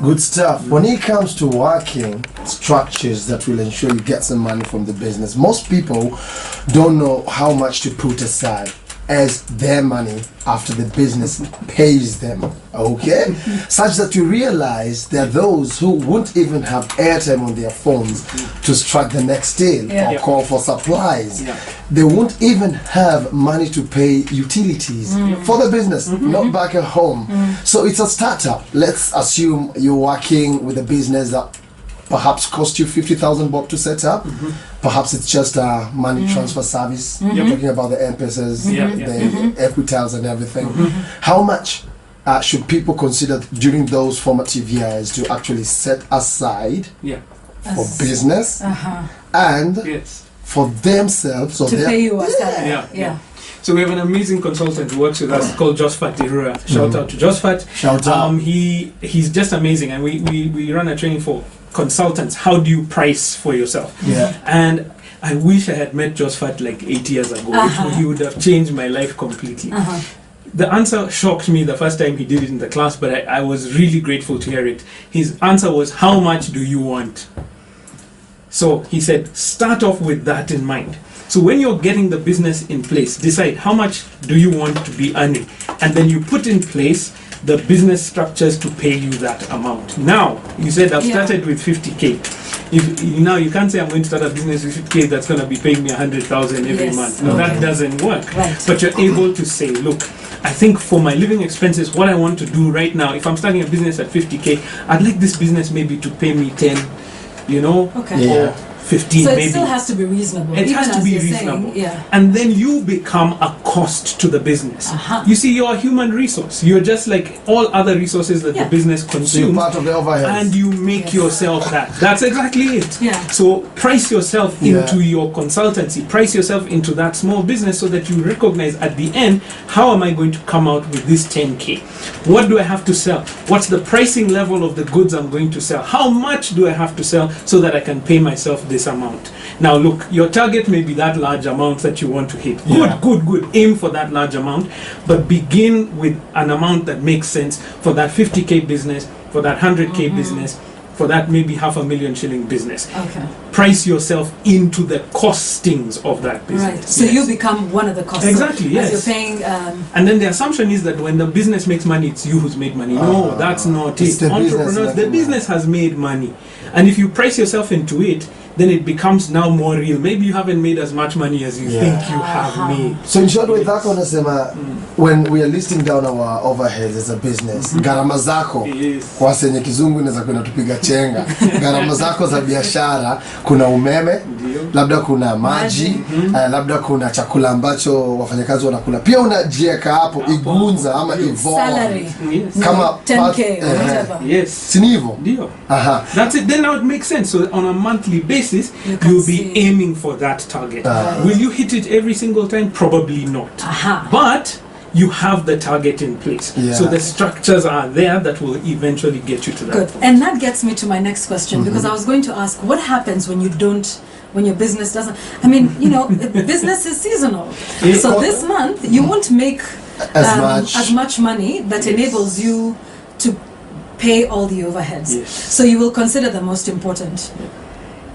Good stuff. When it comes to working structures that will ensure you get some money from the business, most people don't know how much to put aside as their money after the business pays them, okay? Such that you realize there are those who won't even have airtime on their phones to strike the next deal or call for supplies. They won't even have money to pay utilities for the business, not back at home. So it's a startup. Let's assume you're working with a business that perhaps cost you 50,000 baht to set up. Perhaps it's just a money transfer service. You're talking about the M-Pesas, the Equitals and everything. How much should people consider during those formative years to actually set aside for business and for themselves? So to pay you a salary. So we have an amazing consultant who works with us called Josfat Dirura. Shout out to Josfat. Shout out. He's just amazing, and we run a training for consultants. How do you price for yourself? And I wish I had met Josfat like 8 years ago. He would have changed my life completely. The answer shocked me the first time he did it in the class, but I was really grateful to hear it. His answer was, how much do you want? So he said, start off with that in mind. So when you're getting the business in place, decide how much do you want to be earning, and then you put in place the business structures to pay you that amount. Now, you said I've started with 50K. Now you can't say I'm going to start a business with 50K that's going to be paying me 100,000 every month. No, that doesn't work. But you're able to say, look, I think for my living expenses, what I want to do right now, if I'm starting a business at 50K, I'd like this business maybe to pay me 10, or 15 so maybe. So it still has to be reasonable. It has to be reasonable. And then you become a cost to the business. You see, you're a human resource. You're just like all other resources that the business consumes. So you're part of the overhead. And you make yourself that. That's exactly it. So price yourself into your consultancy. Price yourself into that small business so that you recognize at the end, how am I going to come out with this 10K? What do I have to sell? What's the pricing level of the goods I'm going to sell? How much do I have to sell so that I can pay myself this amount? Now look, your target may be that large amount that you want to hit. Good. Aim for that large amount, but begin with an amount that makes sense for that 50K business, for that 100K business, for that maybe 500,000 shilling business. Price yourself into the costings of that business. So you become one of the costings. Exactly, as you're paying. And then the assumption is that when the business makes money, it's you who's made money. No, that's not it. Entrepreneurs, the business has made money. And if you price yourself into it, then it becomes now more real. Maybe you haven't made as much money as you think you have made. So in short, with that unasema, when we are listing down our overheads as a business, gharama zako kwa senye kizungu inaweza kuna tupiga chenga. Gharama zako za biashara, kuna umeme, labda kuna maji, labda kuna chakula ambacho wafanyakazi wanakula. Pia unajieka hapo igunza ama salary. Kama 10K whatever. Sinivo. That's it. Then now it makes sense. So on a monthly basis, you'll be aiming for that target. Will you hit it every single time? Probably not. But you have the target in place. So the structures are there that will eventually get you to that. Good. And that gets me to my next question, because I was going to ask, what happens when when your business doesn't, business is seasonal. So this month you won't make as much money that enables you to pay all the overheads. So you will consider the most important.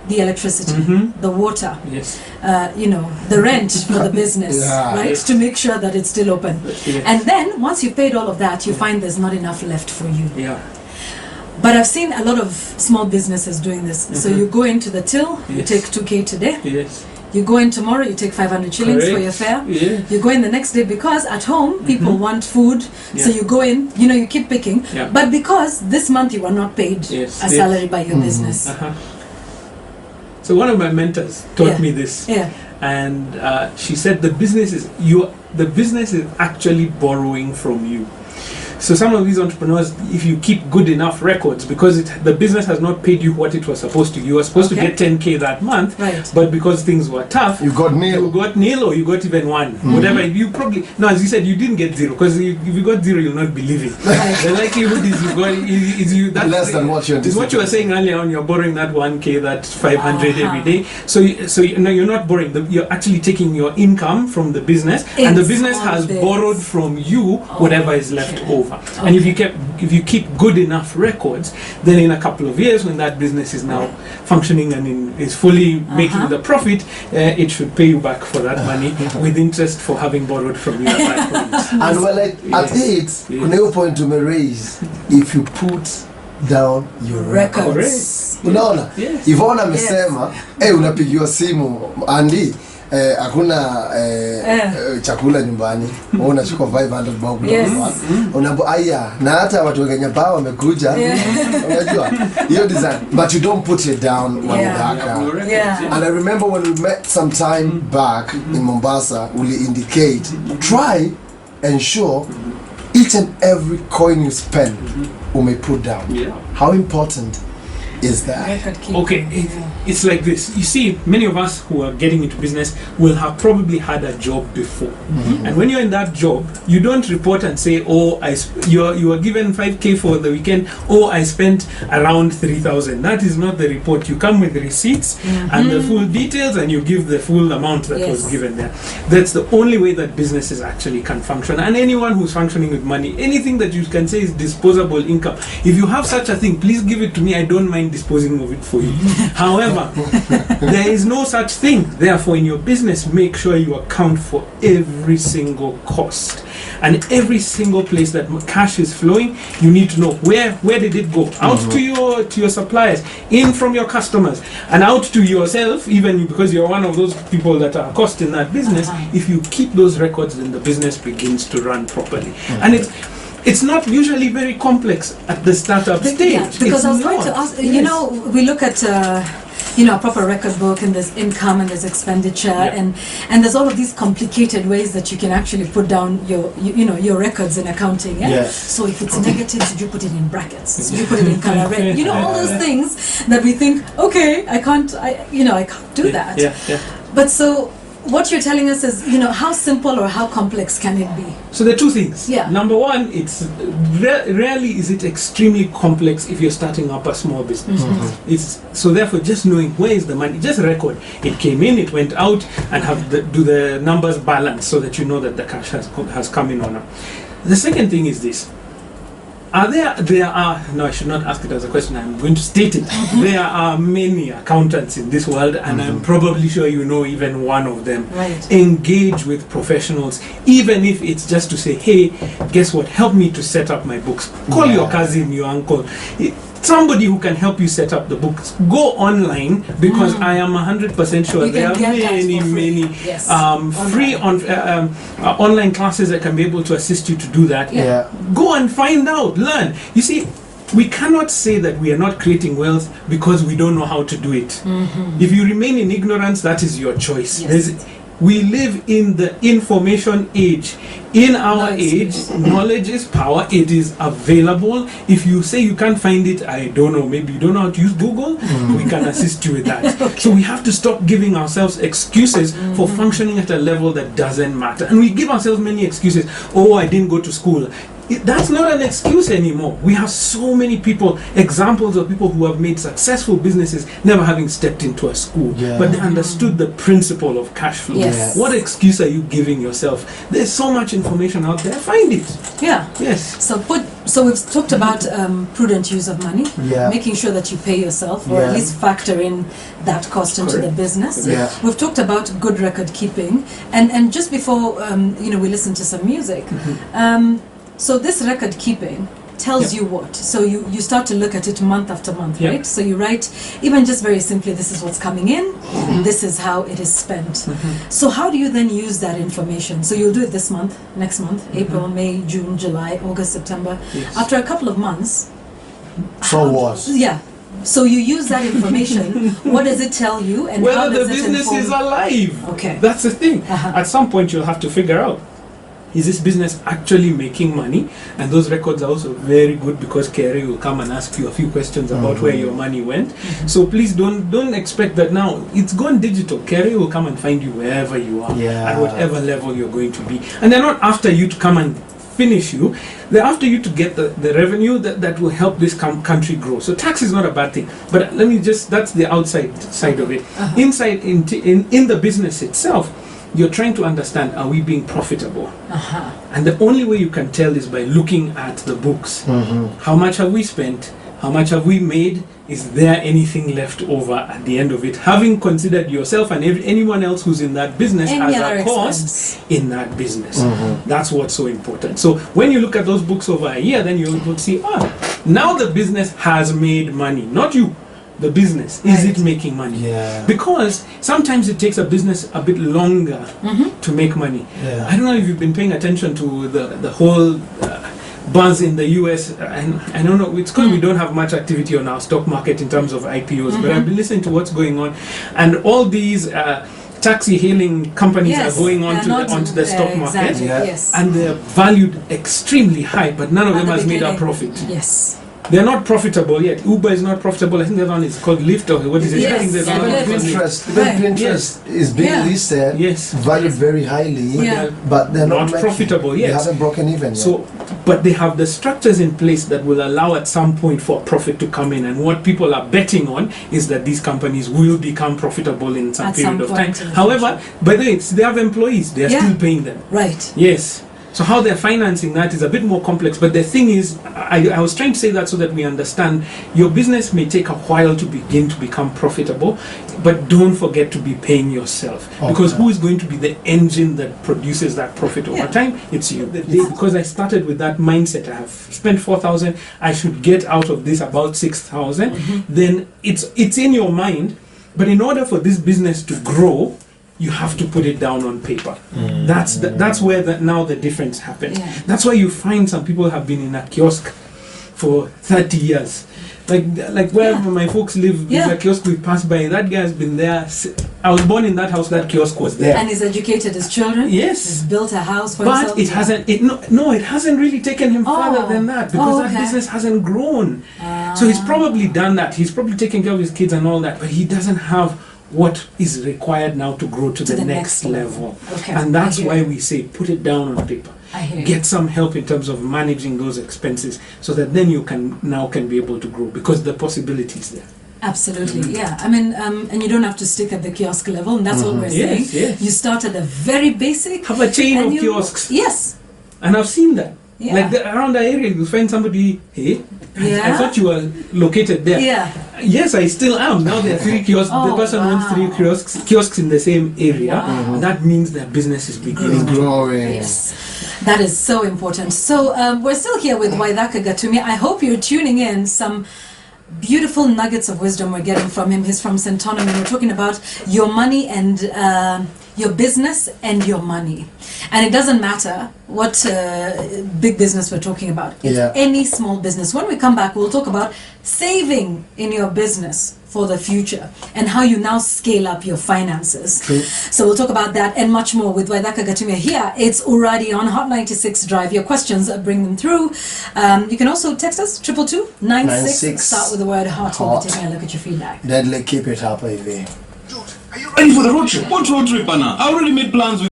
The electricity, the water, the rent for the business, right? To make sure that it's still open. And then once you've paid all of that, you find there's not enough left for you. But I've seen a lot of small businesses doing this. So you go into the till, you take 2K today. You go in tomorrow, you take 500 shillings for your fare. You go in the next day because at home people want food. So you go in, you keep picking. But because this month you were not paid a salary by your business. So one of my mentors taught me this, and she said the business is actually borrowing from you. So some of these entrepreneurs, if you keep good enough records, because the business has not paid you what it was supposed to, you were supposed to get 10K that month, but because things were tough, you got nil. You got nil, or you got even one. Whatever, you probably, no, as you said, you didn't get zero, because if you got zero, you'll not be living. The likelihood is you got, that's less than what you're anticipating. Is what you were saying earlier on, you're borrowing that 1K, that 500 every day. So you're not borrowing, you're actually taking your income from the business, and the business has borrowed from you whatever is left over. forever. And if you keep good enough records, then in a couple of years, when that business is now functioning and is fully making the profit, it should pay you back for that money with interest for having borrowed from you at that point. And well, at it, no point to me raise if you put down your records. Unaona? Ivona amesema, unapigiwa simu Andy, hakuna chakula nyumbani, unachukua 500 bob unapo aya na hata watu wa Kenya bao wamekuja, unajua hiyo design, but you don't put it down when and I remember when we met some time back in Mombasa, we indicate try ensure each and every coin you spend may put down. How important is that? Okay, it's like this. You see, many of us who are getting into business will have probably had a job before, and when you're in that job, you don't report and say, "Oh, you were given 5K for the weekend. Oh, I spent around 3,000." That is not the report. You come with receipts and the full details, and you give the full amount that was given there. That's the only way that businesses actually can function. And anyone who's functioning with money, anything that you can say is disposable income. If you have such a thing, please give it to me. I don't mind disposing of it for you. However, there is no such thing. Therefore, in your business, make sure you account for every single cost. And every single place that cash is flowing, you need to know where did it go? Out to your suppliers, in from your customers, and out to yourself, even because you're one of those people that are cost in that business. If you keep those records, then the business begins to run properly. And it's not usually very complex at the startup stage. Because I was going to ask, we look at a proper record book, and there's income and there's expenditure, and there's all of these complicated ways that you can actually put down your records in accounting. So if it's negative, should you put it in brackets? Should you put it in color red? All those things that we think, okay, I can't do that. But so what you're telling us is, how simple or how complex can it be? So there are two things. Number one, it's rarely is it extremely complex if you're starting up a small business. So therefore, just knowing where is the money, just record it came in, it went out, and do the numbers balance so that you know that the cash has come in or not. The second thing is this. No, I should not ask it as a question, I'm going to state it. There are many accountants in this world, and I'm probably sure you know even one of them. Engage with professionals, even if it's just to say, hey, guess what, help me to set up my books. Call your cousin, your uncle, somebody who can help you set up the books. Go online, because I am 100% sure there are many free online classes that can be able to assist you to do that. Go and find out, learn. You see, we cannot say that we are not creating wealth because we don't know how to do it. If you remain in ignorance, that is your choice. We live in the information age. In our age, knowledge is power. It is available. If you say you can't find it, I don't know, maybe you don't know how to use Google, we can assist you with that. So we have to stop giving ourselves excuses for functioning at a level that doesn't matter. And we give ourselves many excuses. Oh, I didn't go to school. That's not an excuse anymore. We have so many people, examples of people who have made successful businesses never having stepped into a school, but they understood the principle of cash flow. What excuse are you giving yourself? There's so much information out there. Find it. So we've talked about prudent use of money, making sure that you pay yourself, or at least factor in that cost into the business. We've talked about good record keeping, and just before we listen to some music. So this record keeping tells you what? So you start to look at it month after month, right? So you write, even just very simply, this is what's coming in, this is how it is spent. So how do you then use that information? So you'll do it this month, next month, April, May, June, July, August, September. After a couple of months. So you use that information. What does it tell you? And whether how does the business is alive. Okay. That's the thing. At some point you'll have to figure out, is this business actually making money? And those records are also very good, because KRA will come and ask you a few questions about where your money went. So please don't expect that now it's gone digital. KRA will come and find you wherever you are, at whatever level you're going to be. And they're not after you to come and finish you. They're after you to get the revenue that will help this country grow. So tax is not a bad thing. But let me that's the outside side of it. Inside, in the business itself, you're trying to understand, are we being profitable? Uh-huh. And the only way you can tell is by looking at the books. How much have we spent? How much have we made? Is there anything left over at the end of it? Having considered yourself and anyone else who's in that business Any as other a cost in that business. That's what's so important. So when you look at those books over a year, then you will see, now the business has made money. Not you, the business. Is it making money? Yeah. Because sometimes it takes a business a bit longer to make money. Yeah. I don't know if you've been paying attention to the whole buzz in the US, and I don't know, it's because we don't have much activity on our stock market in terms of IPOs, but I've been listening to what's going on, and all these taxi hailing companies are going onto the stock market, exactly, yes. and they're valued extremely high, but none of them has made a profit. Yes. They're not profitable yet. Uber is not profitable. I think the other one is called Lyft, or what is it? I think there's another one called Lyft. Pinterest is being listed, valued very highly, but they're not profitable yet. They haven't broken even yet. So, but they have the structures in place that will allow at some point for profit to come in. And what people are betting on is that these companies will become profitable in some period of time. However, by the way, they have employees. They are still paying them. Right. Yes. So how they're financing that is a bit more complex, but the thing is, I was trying to say that so that we understand your business may take a while to begin to become profitable, but don't forget to be paying yourself, because who is going to be the engine that produces that profit over time? It's you. Because I started with that mindset, I have spent 4,000, I should get out of this about 6,000, then it's in your mind, but in order for this business to grow, you have to put it down on paper. That's where now the difference happens. That's why you find some people have been in a kiosk for 30 years. Like where my folks live, there's a kiosk we pass by. That guy has been there. I was born in that house. That kiosk was there. And he's educated his children. Yes. He's built a house for himself. But it hasn't. It hasn't really taken him further than that, because that business hasn't grown. So he's probably done that. He's probably taken care of his kids and all that, but he doesn't have what is required now to grow to the next level. And that's why we say put it down on paper. Get some help in terms of managing those expenses, so that then you can be able to grow, because the possibility is there. Absolutely, I mean, and you don't have to stick at the kiosk level, and that's what we're saying. You start at the very basic. Have a chain of kiosks. Yes. And I've seen that. Like around the area, you find somebody, I thought you were located there. Yes, I still am. Now there are 3 kiosks. The person owns 3 kiosks in the same area. That means their business is beginning to grow. Yes, that is so important. So we're still here with Waithata Gatumia. I hope you're tuning in. Some beautiful nuggets of wisdom we're getting from him. He's from Centonum, and we're talking about your money and your business and your money. And it doesn't matter what big business we're talking about. It's any small business. When we come back, we'll talk about saving in your business for the future and how you now scale up your finances. So we'll talk about that and much more with Waithata Gatumia here. It's already on Hot 96 Drive. Your questions, bring them through. You can also text us 222-96. Start with the word hot. We'll be taking a look at your feedback. Deadly, keep it up, AV. Are you ready for the road trip? What road trip, Anna? I already made plans with